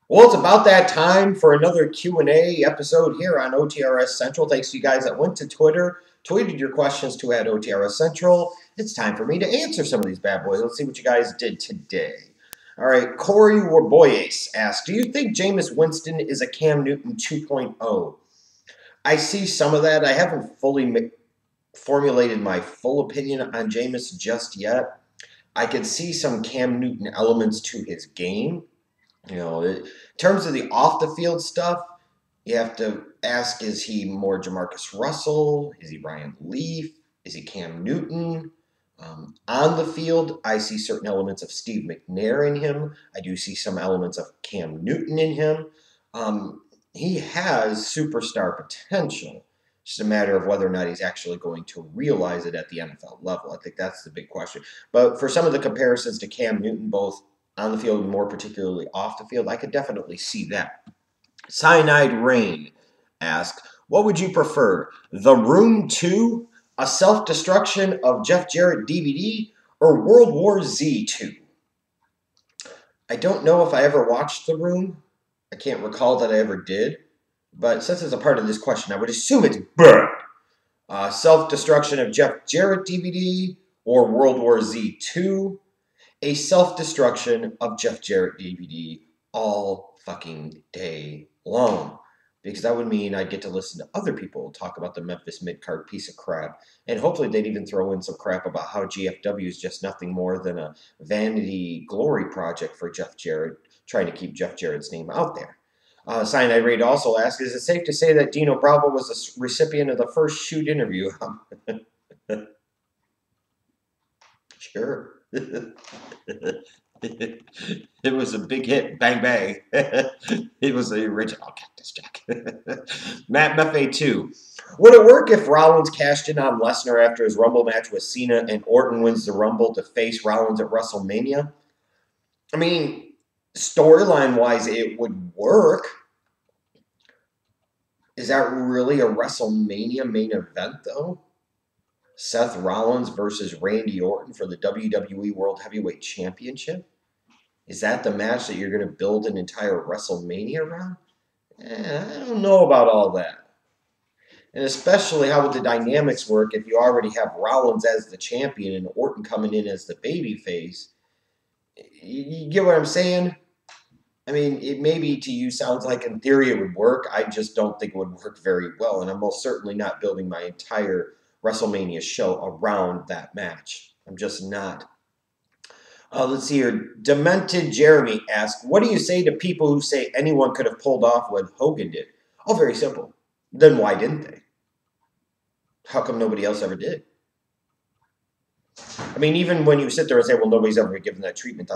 Well, it's about that time for another Q&A episode here on OTRS Central. Thanks to you guys that went to Twitter, tweeted your questions to at OTRS Central. It's time for me to answer some of these bad boys. Let's see what you guys did today. All right, Corey Warboyes asked, do you think Jameis Winston is a Cam Newton 2.0? I see some of that. I haven't fully formulated my full opinion on Jameis just yet. I could see some Cam Newton elements to his game. In terms of the off the field stuff, you have to ask, is he more Jamarcus Russell? Is he Ryan Leaf? Is he Cam Newton? On the field, I see certain elements of Steve McNair in him. I do see some elements of Cam Newton in him. He has superstar potential. It's just a matter of whether or not he's actually going to realize it at the NFL level. I think that's the big question. But for some of the comparisons to Cam Newton, both on the field and more particularly off the field, I could definitely see that. Cyanide Rain asks, what would you prefer, The Room 2, A Self-Destruction of Jeff Jarrett DVD, or World War Z 2? I don't know if I ever watched The Room. I can't recall that I ever did. But since it's a part of this question, I would assume it's burnt. Self-Destruction of Jeff Jarrett DVD or World War Z 2. A Self-Destruction of Jeff Jarrett DVD all fucking day long. Because that would mean I'd get to listen to other people talk about the Memphis mid-card piece of crap. And hopefully they'd even throw in some crap about how GFW is just nothing more than a vanity glory project for Jeff Jarrett, trying to keep Jeff Jarrett's name out there. Cyanide Raid also asks, is it safe to say that Dino Bravo was the recipient of the first shoot interview? Sure. It was a big hit. Bang, bang. It was the original Cactus Jack. Matt Meffe 2. Would it work if Rollins cashed in on Lesnar after his Rumble match with Cena and Orton wins the Rumble to face Rollins at WrestleMania? I mean, storyline-wise, it would work. Is that really a WrestleMania main event, though? Seth Rollins versus Randy Orton for the WWE World Heavyweight Championship? Is that the match that you're going to build an entire WrestleMania around? I don't know about all that. And especially how would the dynamics work if you already have Rollins as the champion and Orton coming in as the babyface? You get what I'm saying? I mean, it maybe to you sounds like in theory it would work. I just don't think it would work very well. And I'm most certainly not building my entire WrestleMania show around that match. I'm just not. Let's see here. Demented Jeremy asks, what do you say to people who say anyone could have pulled off what Hogan did? Oh, very simple. Then why didn't they? How come nobody else ever did? I mean, even when you sit there and say, well, nobody's ever been given that treatment,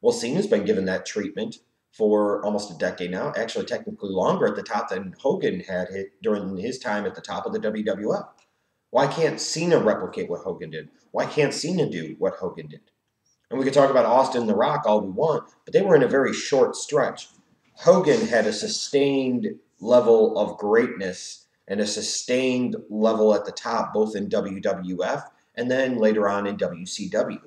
Well, Cena's been given that treatment for almost a decade now. Actually, technically longer at the top than Hogan had hit during his time at the top of the WWF. Why can't Cena replicate what Hogan did? Why can't Cena do what Hogan did? And we could talk about Austin and The Rock all we want, but they were in a very short stretch. Hogan had a sustained level of greatness and a sustained level at the top, both in WWF and then later on in WCW.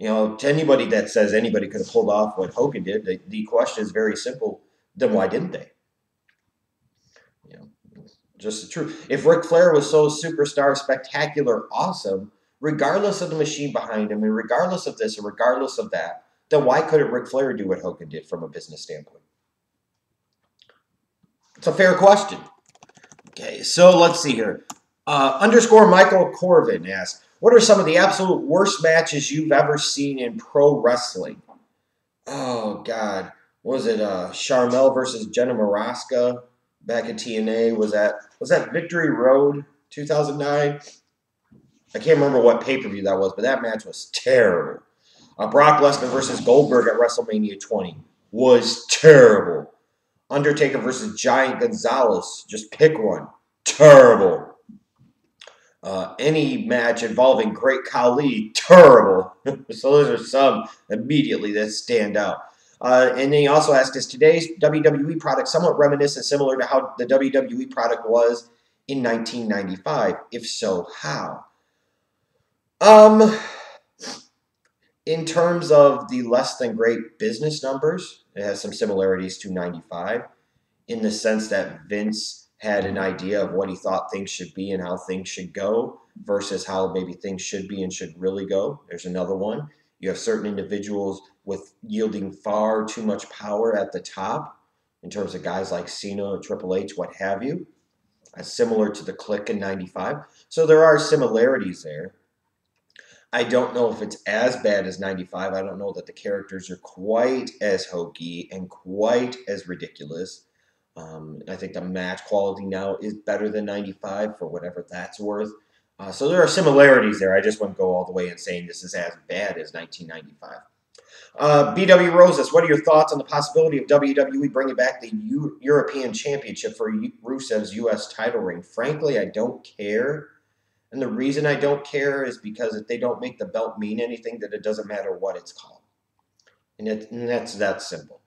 To anybody that says anybody could have pulled off what Hogan did, the question is very simple. Then why didn't they? Just the truth. If Ric Flair was so superstar, spectacular, awesome, regardless of the machine behind him, and regardless of this, and regardless of that, then why couldn't Ric Flair do what Hogan did from a business standpoint? It's a fair question. Okay, so let's see here. Underscore Michael Corvin asks, what are some of the absolute worst matches you've ever seen in pro wrestling? Oh, God. What was it? Charmel versus Jenna Maraska back at TNA. Was that Victory Road 2009? I can't remember what pay-per-view that was, but that match was terrible. Brock Lesnar versus Goldberg at WrestleMania 20 was terrible. Undertaker versus Giant Gonzalez, just pick one. Terrible. Any match involving Great Khali, terrible. So those are some immediately that stand out. And then he also asked, is today's WWE product somewhat reminiscent, similar to how the WWE product was in 1995? If so, how? In terms of the less than great business numbers, it has some similarities to 95 in the sense that Vince had an idea of what he thought things should be and how things should go versus how maybe things should be and should really go. There's another one. You have certain individuals with yielding far too much power at the top in terms of guys like Cena or Triple H, what have you, similar to the Click in 95. So there are similarities there. I don't know if it's as bad as 95. I don't know that the characters are quite as hokey and quite as ridiculous. I think the match quality now is better than 95 for whatever that's worth. So there are similarities there. I just wouldn't go all the way in saying this is as bad as 1995. BW Roses, what are your thoughts on the possibility of WWE bringing back the European Championship for Rusev's U.S. title reign? Frankly, I don't care. And the reason I don't care is because if they don't make the belt mean anything, then it doesn't matter what it's called. And that's that simple.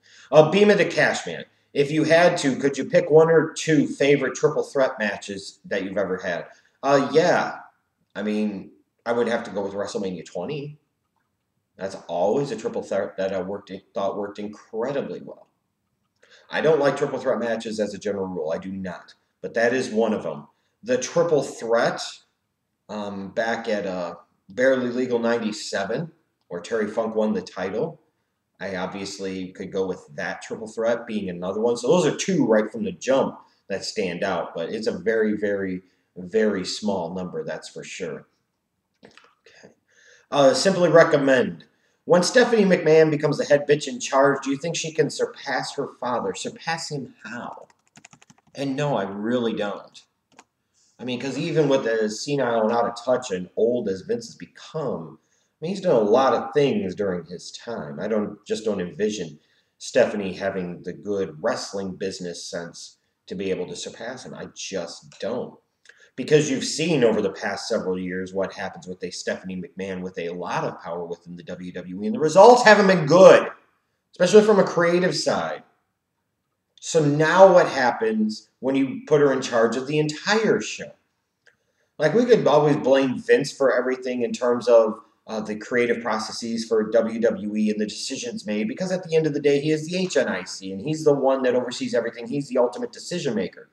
Beam of the Cash Man. If you had to, could you pick one or two favorite triple threat matches that you've ever had? Yeah. I mean, I would have to go with WrestleMania 20. That's always a triple threat that I thought worked incredibly well. I don't like triple threat matches as a general rule. I do not. But that is one of them. The triple threat back at Barely Legal 97, where Terry Funk won the title. I obviously could go with that triple threat being another one. So those are two right from the jump that stand out. But it's a very, very, very small number, that's for sure. Okay. Simply recommend. When Stephanie McMahon becomes the head bitch in charge, do you think she can surpass her father? Surpass him how? And no, I really don't. I mean, because even with as senile and out of touch and old as Vince has become, I mean, he's done a lot of things during his time. I just don't envision Stephanie having the good wrestling business sense to be able to surpass him. I just don't. Because you've seen over the past several years what happens with a Stephanie McMahon with a lot of power within the WWE, and the results haven't been good, especially from a creative side. So now what happens when you put her in charge of the entire show? Like, we could always blame Vince for everything in terms of the creative processes for WWE and the decisions made, because at the end of the day, he is the HNIC, and he's the one that oversees everything. He's the ultimate decision maker.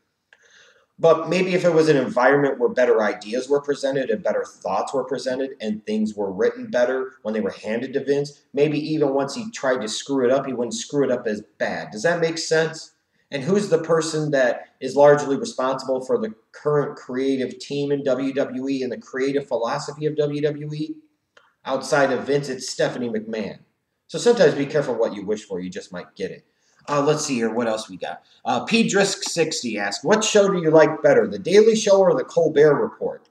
But maybe if it was an environment where better ideas were presented and better thoughts were presented and things were written better when they were handed to Vince, maybe even once he tried to screw it up, he wouldn't screw it up as bad. Does that make sense? And who's the person that is largely responsible for the current creative team in WWE and the creative philosophy of WWE? Outside of Vince, it's Stephanie McMahon. So sometimes be careful what you wish for. You just might get it. Let's see here. What else we got? P-Drisk60 asked, what show do you like better, The Daily Show or The Colbert Report?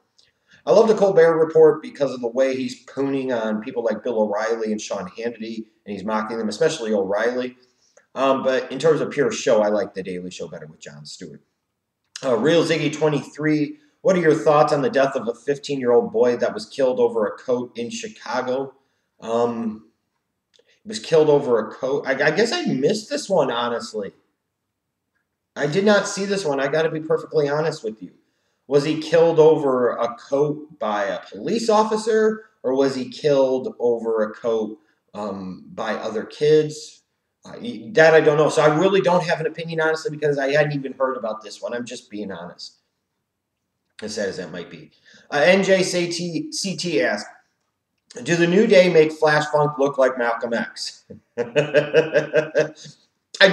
I love The Colbert Report because of the way he's pooning on people like Bill O'Reilly and Sean Hannity, and he's mocking them, especially O'Reilly. But in terms of pure show, I like The Daily Show better with Jon Stewart. Real Ziggy23, what are your thoughts on the death of a 15-year-old boy that was killed over a coat in Chicago? Was killed over a coat. I guess I missed this one, honestly. I did not see this one. I got to be perfectly honest with you. Was he killed over a coat by a police officer, or was he killed over a coat by other kids? That I don't know. So I really don't have an opinion, honestly, because I hadn't even heard about this one. I'm just being honest. As sad as that might be. NJCT asked, do the New Day make Flash Funk look like Malcolm X? I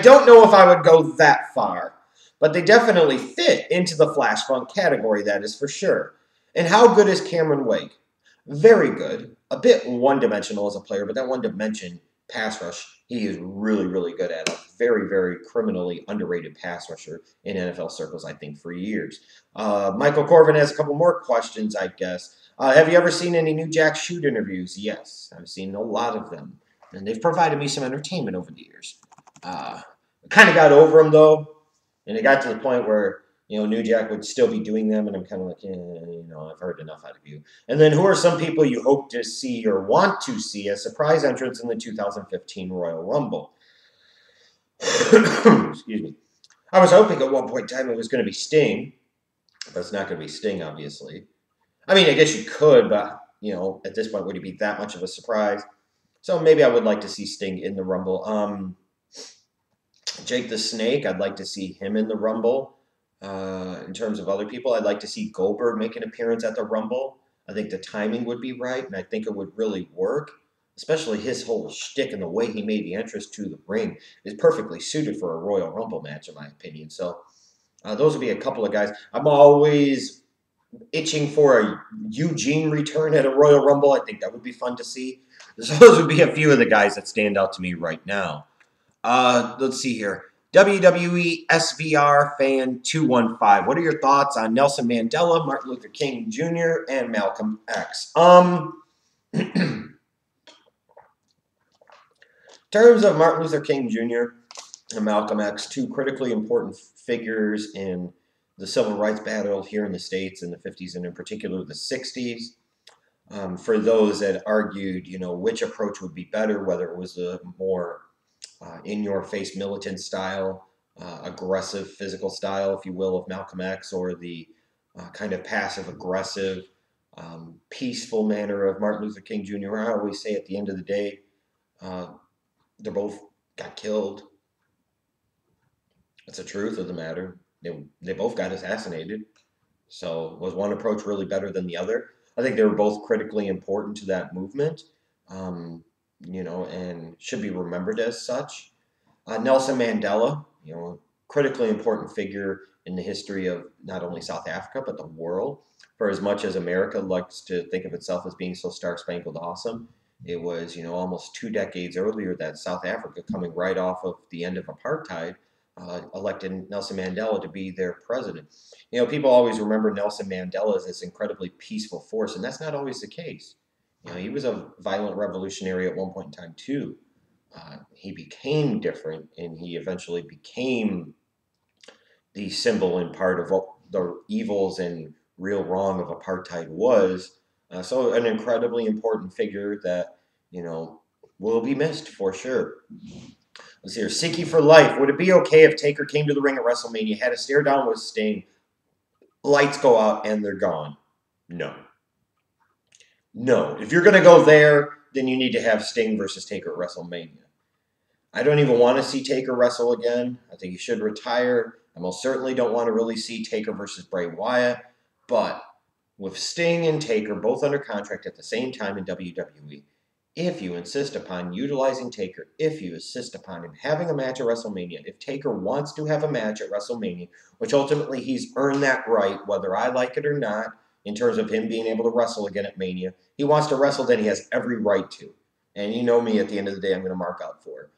don't know if I would go that far, but they definitely fit into the Flash Funk category, that is for sure. And how good is Cameron Wake? Very good. A bit one-dimensional as a player, but that one-dimension pass rush, he is really, really good at. A very, very criminally underrated pass rusher in NFL circles, I think, for years. Michael Corvin has a couple more questions, I guess. Have you ever seen any new Jack Shoot interviews? Yes, I've seen a lot of them, and they've provided me some entertainment over the years. I kind of got over them, though, and it got to the point where, New Jack would still be doing them, and I'm kind of like, I've heard enough out of you. And then who are some people you hope to see or want to see as surprise entrants in the 2015 Royal Rumble? Excuse me. I was hoping at one point in time it was going to be Sting, but it's not going to be Sting, obviously. I mean, I guess you could, but, at this point, would it be that much of a surprise? So maybe I would like to see Sting in the Rumble. Jake the Snake, I'd like to see him in the Rumble. In terms of other people, I'd like to see Goldberg make an appearance at the Rumble. I think the timing would be right, and I think it would really work. Especially his whole shtick and the way he made the entrance to the ring is perfectly suited for a Royal Rumble match, in my opinion. So those would be a couple of guys. I'm always itching for a Eugene return at a Royal Rumble. I think that would be fun to see. So those would be a few of the guys that stand out to me right now. Let's see here. WWE SVR Fan 215. What are your thoughts on Nelson Mandela, Martin Luther King Jr., and Malcolm X? In terms of Martin Luther King Jr. and Malcolm X, two critically important figures in the civil rights battle here in the States in the 50s and in particular the 60s. For those that argued, which approach would be better, whether it was a more in-your-face militant style, aggressive physical style, if you will, of Malcolm X, or the kind of passive-aggressive, peaceful manner of Martin Luther King Jr. I always say at the end of the day, they both got killed. That's the truth of the matter. They both got assassinated. So was one approach really better than the other? I think they were both critically important to that movement. And should be remembered as such. Nelson Mandela, critically important figure in the history of not only South Africa, but the world. For as much as America likes to think of itself as being so star-spangled awesome, it was, almost 2 decades earlier that South Africa, coming right off of the end of apartheid, elected Nelson Mandela to be their president. People always remember Nelson Mandela as this incredibly peaceful force, and that's not always the case. He was a violent revolutionary at one point in time, too. He became different, and he eventually became the symbol and part of what the evils and real wrong of apartheid was. So an incredibly important figure that, will be missed for sure. Let's see here. Siki for life. Would it be okay if Taker came to the ring at WrestleMania, had a stare down with Sting, lights go out, and they're gone? No. No. If you're going to go there, then you need to have Sting versus Taker at WrestleMania. I don't even want to see Taker wrestle again. I think he should retire. I most certainly don't want to really see Taker versus Bray Wyatt. But with Sting and Taker both under contract at the same time in WWE, if you insist upon utilizing Taker, if you insist upon him having a match at WrestleMania, if Taker wants to have a match at WrestleMania, which ultimately he's earned that right, whether I like it or not, in terms of him being able to wrestle again at Mania, he wants to wrestle, then he has every right to. And you know me, at the end of the day, I'm going to mark out for it.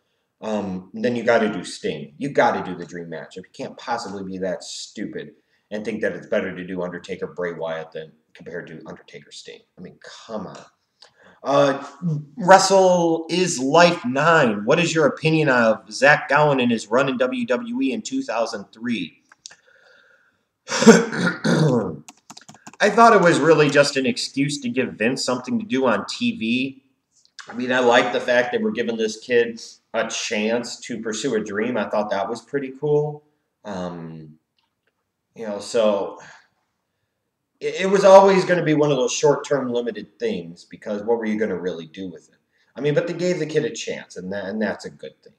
Then you got to do Sting. You got to do the dream matchup. You can't possibly be that stupid and think that it's better to do Undertaker Bray Wyatt than compared to Undertaker Sting. I mean, come on. Wrestle is Life 9. What is your opinion of Zach Gowen and his run in WWE in 2003? I thought it was really just an excuse to give Vince something to do on TV. I mean, I like the fact that we're giving this kid a chance to pursue a dream. I thought that was pretty cool. So it was always going to be one of those short-term limited things because what were you going to really do with it? I mean, but they gave the kid a chance, and that's a good thing.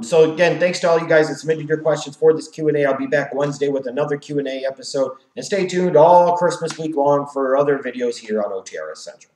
So again, thanks to all you guys that submitted your questions for this Q&A. I'll be back Wednesday with another Q&A episode. And stay tuned all Christmas week long for other videos here on OTRS Central.